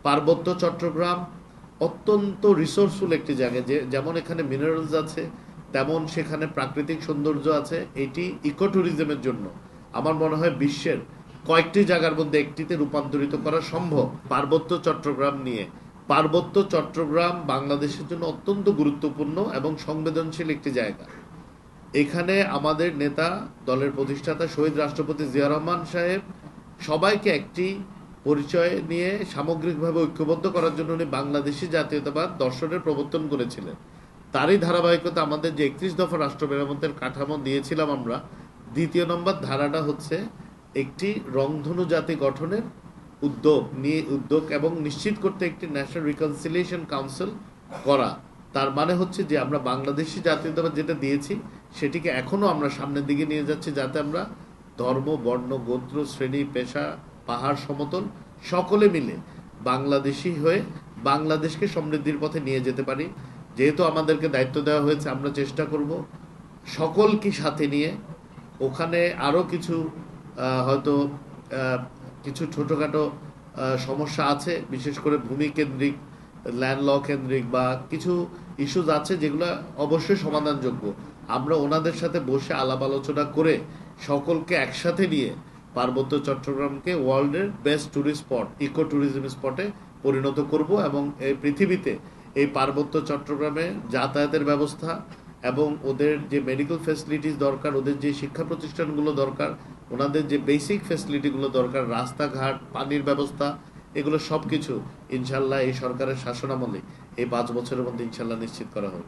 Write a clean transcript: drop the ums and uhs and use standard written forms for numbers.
পার্বত্য চট্টগ্রাম অত্যন্ত রিসোর্সফুল একটি জায়গা, যেমন এখানে মিনারেলস আছে তেমন সেখানে প্রাকৃতিক সৌন্দর্য আছে। এটি ইকো ট্যুরিজমের জন্য আমার মনে হয় বিশ্বের কয়েকটি জায়গার মধ্যে একটিতে রূপান্তরিত করা সম্ভব। পার্বত্য চট্টগ্রাম নিয়ে, পার্বত্য চট্টগ্রাম বাংলাদেশের জন্য অত্যন্ত গুরুত্বপূর্ণ এবং সংবেদনশীল একটি জায়গা। এখানে আমাদের নেতা, দলের প্রতিষ্ঠাতা শহীদ রাষ্ট্রপতি জিয়া রহমান সাহেব সবাইকে একটি পরিচয় নিয়ে সামগ্রিকভাবে ঐক্যবদ্ধ করার জন্য উনি বাংলাদেশি জাতীয়তাবাদ দর্শনের প্রবর্তন করেছিলেন। তারই ধারাবাহিকতা আমাদের যে 31 দফা রাষ্ট্র মেরামতের কাঠামো দিয়েছিলাম আমরা, দ্বিতীয় নম্বর ধারাটা হচ্ছে একটি রংধনু জাতি গঠনের উদ্যোগ এবং নিশ্চিত করতে একটি ন্যাশনাল রিকনসিলিয়েশন কাউন্সিল করা। তার মানে হচ্ছে যে আমরা বাংলাদেশি জাতীয়তাবাদ যেটা দিয়েছি সেটিকে এখনো আমরা সামনের দিকে নিয়ে যাচ্ছি, যাতে আমরা ধর্ম, বর্ণ, গোত্র, শ্রেণী, পেশা, পাহাড়, সমতল সকলে মিলে বাংলাদেশি হয়ে বাংলাদেশকে সমৃদ্ধির পথে নিয়ে যেতে পারি। যেহেতু আমাদেরকে দায়িত্ব দেওয়া হয়েছে, আমরা চেষ্টা করব সকলকে সাথে নিয়ে। ওখানে আরও কিছু হয়তো কিছু ছোটোখাটো সমস্যা আছে, বিশেষ করে ভূমি কেন্দ্রিক, ল্যান্ড ল কেন্দ্রিক বা কিছু ইস্যুজ আছে যেগুলো অবশ্যই সমাধানযোগ্য। আমরা ওনাদের সাথে বসে আলাপ আলোচনা করে সকলকে একসাথে নিয়ে পার্বত্য চট্টগ্রামকে ওয়ার্ল্ডের best tourist spot, eco tourism স্পটে পরিণত করব এবং এই পৃথিবীতে এই পার্বত্য চট্টগ্রামে যাতায়াতের ব্যবস্থা এবং ওদের যে মেডিকেল ফ্যাসিলিটিস দরকার, ওদের যে শিক্ষা প্রতিষ্ঠানগুলো দরকার, ওনাদের যে বেসিক ফ্যাসিলিটিগুলো দরকার, রাস্তাঘাট, পানির ব্যবস্থা, এগুলো সব কিছু ইনশাল্লাহ এই সরকারের শাসনামলে এই 5 বছরের মধ্যে ইনশাল্লাহ নিশ্চিত করা হবে।